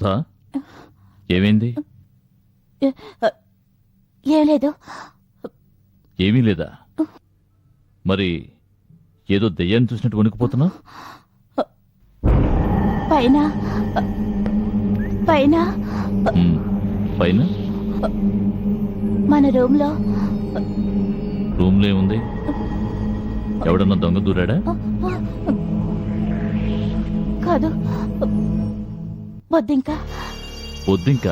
సుధా, ఏమైంది? ఏం లేదు. ఏమీ లేదా? మరి ఏదో దెయ్యాన్ని చూసినట్టు వణికిపోతున్నా? పైన పైన పైన మన రూమ్లో ఏముంది? ఎవడన్నా దొంగ దూరాడా? కాదు, బొద్దింక. బొద్దింక?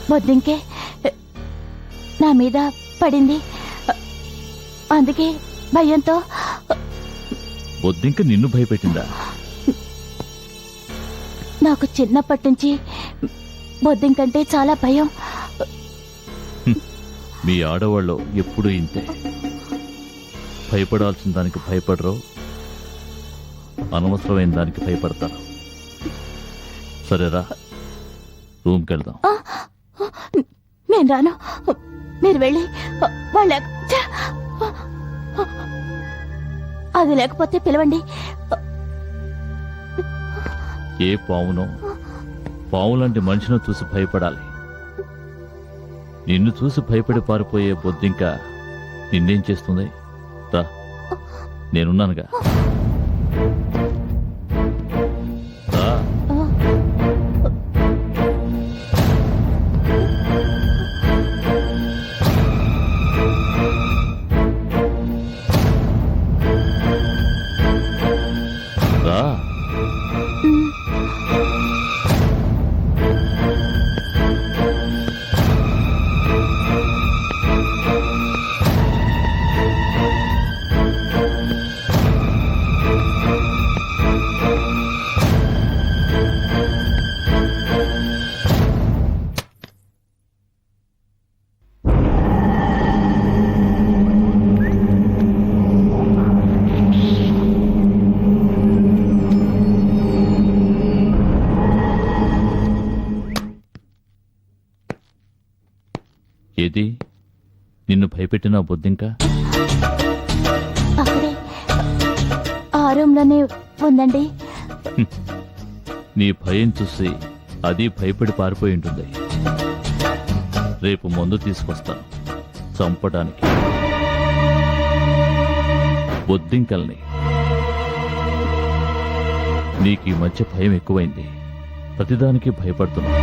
బొద్దింకే నా మీద పడింది, అందుకే భయంతో. బొద్దింక నిన్ను భయపెట్టిందా? నాకు చిన్నప్పటి నుంచి బొద్దింకంటే చాలా భయం. మీ ఆడవాళ్ళు ఎప్పుడూ ఇంతే. భయపడాల్సిన దానికి భయపడరు, అనవసరమైన దానికి భయపడతారు. సరేరా, రూమ్కి వెళ్దాం. నేను రాను, మీరు వెళ్ళి వాళ్ళ అది లేకపోతే పిలవండి. ఏ పావునో, పావు లాంటి మనిషిని చూసి భయపడాలి. నిన్ను చూసి భయపడి పారిపోయే బొద్దింక నిన్నేం చేస్తుంది? రా, నేనున్నానుగా. రా. రా. ఏది నిన్ను భయపెట్టిన బొద్దింక? అక్కడే ఆ రూమ్లోనే ఉందండి. నీ భయం చూసి అది భయపడి పారిపోయి ఉంటుంది. రేపు మందు తీసుకొస్తాను చంపడానికి బొద్దింకల్ని. నీకు ఈ మధ్య భయం ఎక్కువైంది, ప్రతిదానికి భయపడుతున్నా.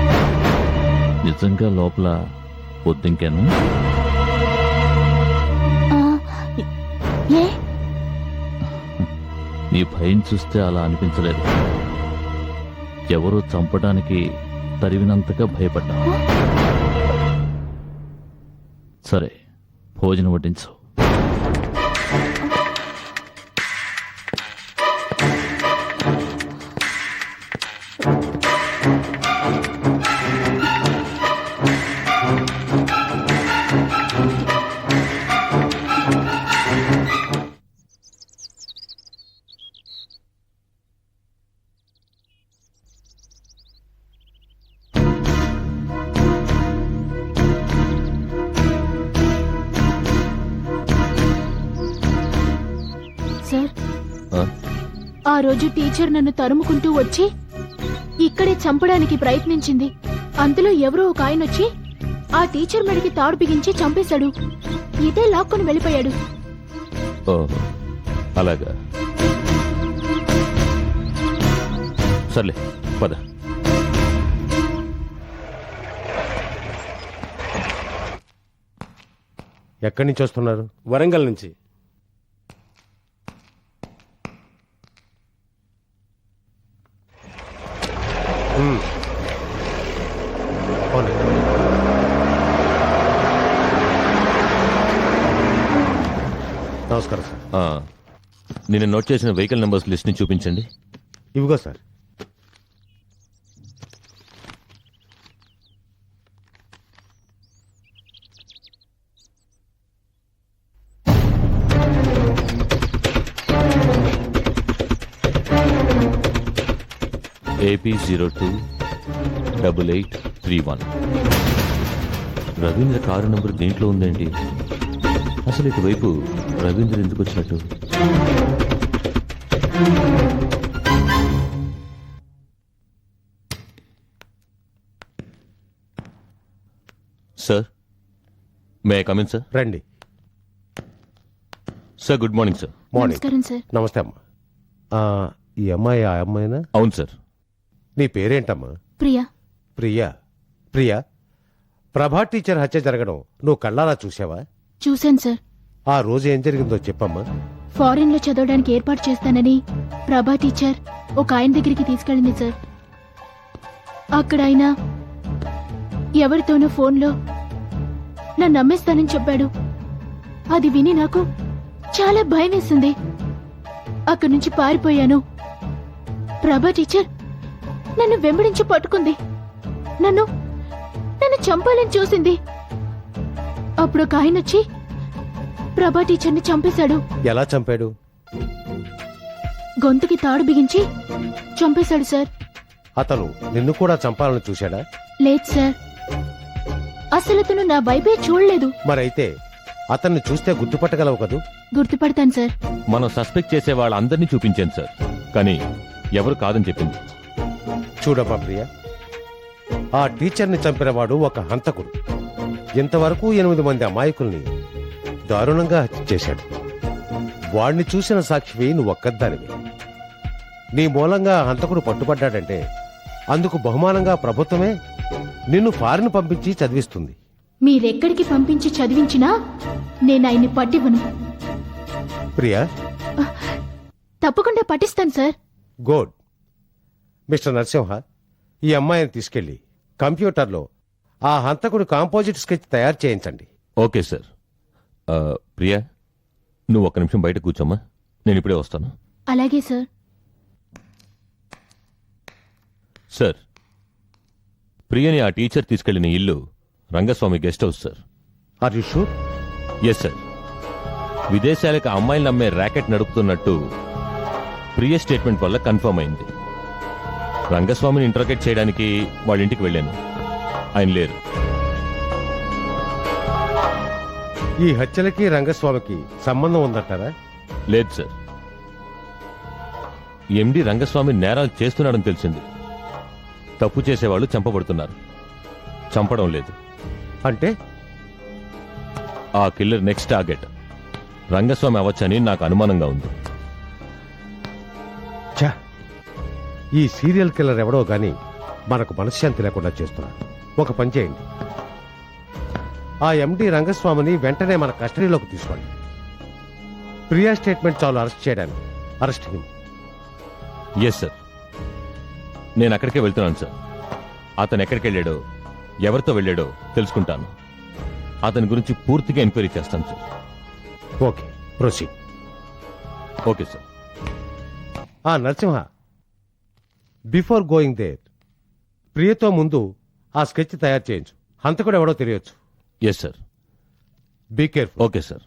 నిజంగా లోపల బొద్దింకేనా? ఏ నీ భయం చూస్తే అలా అనిపించలేదు. ఎవరో చంపడానికి తరివినంతగా భయపడ్డా. సరే, భోజనం వడ్డించు. సార్, ఆ రోజు టీచర్ నన్ను తరుముకుంటూ వచ్చి ఇక్కడే చంపడానికి ప్రయత్నించింది. అంతలో ఎవరో ఒక ఆయన వచ్చి ఆ టీచర్ మెడకి తాడు బిగించి చంపేశాడు. ఇదే లాక్కొని వెళ్ళిపోయాడు. అలాగా? సర్లే, పద. ఎక్కడి నుంచి వస్తున్నారు? వరంగల్ నుంచి. నమస్కారం సార్. నేను నోట్ చేసిన వెహికల్ నెంబర్స్ లిస్ట్ ని చూపించండి. ఇవిగో sir. AP028831. Ravindra car number దీంట్లో ఉందేంటి? అసలు ఇటువైపు రవీంద్ర ఎందుకు వచ్చినట్టు? Sir may I come in sir? రండి. Sir good morning sir. Morning. నమస్కారం సార్. నమస్తే అమ్మా. ఆ, ఈ అమ్మాయి ఆ అమ్మాయినా? అవును సార్. నీ పేరేంటమ్మా? ప్రియా. ప్రియా. ప్రియా, ప్రభా టీచర్ హత్య జరగడం నువ్వు కళ్ళారా చూసావా? చూశాను సార్. ఆ రోజు ఏం జరిగిందో చెప్పమ్మా. ఫారిన్ లో చదవడానికి ఏర్పాటు చేస్తానని ప్రభా టీచర్ ఒక ఆయన దగ్గరికి తీసుకెళ్ళింది సార్. అక్కడ ఆయన ఎవరితోనో ఫోన్లో నన్ను నమ్మేస్తానని చెప్పాడు. అది విని నాకు చాలా భయం వేసింది. అక్కడి నుంచి పారిపోయాను. ప్రభా టీచర్ నన్ను వెంబడించి పట్టుకుంది. నన్ను చంపాలని చూసింది. అప్పుడు ఒక ఆయన వచ్చి ప్రభా టీచర్ని చంపేశాడు. ఎలా చంపాడు? గొంతుకి తాడు బిగించి చంపేశాడు సార్. అతను నిన్ను కూడా చంపాలని చూశాడా? లేదు సార్, అసలు అతను నా వైపే చూడలేదు. మరైతే అతన్ని చూస్తే గుర్తుపట్టగలవు కదూ? గుర్తుపడతాను సార్. మనం సస్పెక్ట్ చేసే వాళ్ళందరినీ చూపించాను సార్, కానీ ఎవరు కాదని చెప్పింది. చూడమ్మా ప్రియా, ఆ టీచర్ని చంపినవాడు ఒక హంతకుడు. ఇంతవరకు 8 మంది అమాయకుల్ని దారుణంగా హత్య చేశాడు. వాణ్ణి చూసిన సాక్షివి నువ్వు ఒక్కదానివి. నీ మూలంగా ఆ హంతకుడు పట్టుబడ్డాడంటే అందుకు బహుమానంగా ప్రభుత్వమే నిన్ను ఫారిన్ పంపించి చదివిస్తుంది. మీరెక్కడికి పంపించి చదివించినా నేను ఆయన్ని పట్టివ్వను. ప్రియా, తప్పకుండా పట్టిస్తాను సార్. గుడ్. మిస్టర్ నరసింహ, ఈ అమ్మాయిని తీసుకెళ్లి కంప్యూటర్లో ఆ హంతకుడు కాంపోజిట్ స్కెచ్ తయారు చేయించండి. Okay sir. ప్రియా, నువ్వు ఒక్క నిమిషం బయట కూర్చోమ్మా, నేను ఇప్పుడే వస్తాను. అలాగే సార్. సార్, ప్రియని ఆ టీచర్ తీసుకెళ్లిన ఇల్లు Rangaswamy guest house sir. Are you sure? Yes sir. విదేశాలకు అమ్మాయిలను అమ్మే ర్యాకెట్ నడుపుతున్నట్టు ప్రియ స్టేట్మెంట్ వల్ల కన్ఫర్మ్ అయింది. రంగస్వామిని ఇంట్రోగేట్ చేయడానికి వాళ్ళ ఇంటికి వెళ్ళాను. ఆయన లేరు. ఈ హత్యలకి రంగస్వామికి సంబంధం ఉందంటారా? లేదు సార్. ఎండి రంగస్వామి నేరాలు చేస్తున్నాడని తెలిసింది. తప్పు చేసేవాళ్ళు చంపబడుతున్నారు, చంపడం లేదు. అంటే ఆ కిల్లర్ నెక్స్ట్ టార్గెట్ రంగస్వామి అవ్వచ్చని నాకు అనుమానంగా ఉంది. ఛా, ఈ సీరియల్ కిల్లర్ ఎవడో గాని మనకు మనశ్శాంతి లేకుండా చేస్తున్నాడు. ఒక పని చేయండి, ఆ ఎండి రంగస్వామిని వెంటనే మన కస్టడీలోకి తీసుకోండి. ప్రియా స్టేట్మెంట్ చాలు అరెస్ట్ చేయడానికి. Arrest him. ఎస్ సార్, నేను అక్కడికే వెళ్తున్నాను సార్. అతను ఎక్కడికి వెళ్ళాడో, ఎవరితో వెళ్ళాడో తెలుసుకుంటాను. అతని గురించి పూర్తిగా ఎంక్వైరీ చేస్తాను sir. Okay, proceed. Okay sir. Narasimha, before going there ప్రియతో ముందు ఆ స్కెచ్ తయారు చేయించు. హంతకుడు ఎవడో తెలియచ్చు. Yes sir. Be careful. Okay sir.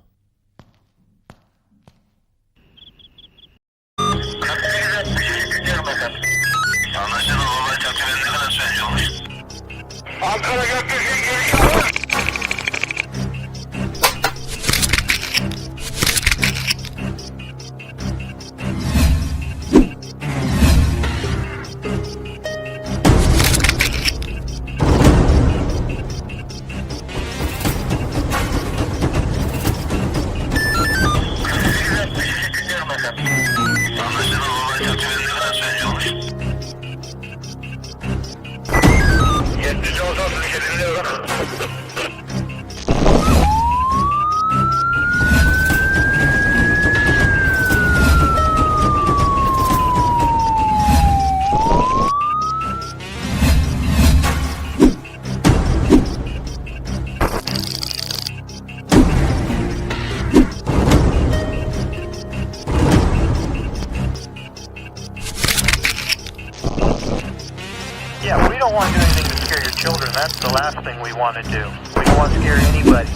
Yeah, we don't want to do anything to scare your children. That's the last thing we want to do. We don't want to scare anybody.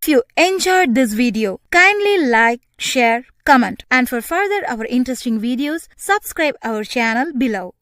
you enjoyed this video, kindly like, share, comment, and for further our interesting videos, subscribe our channel below.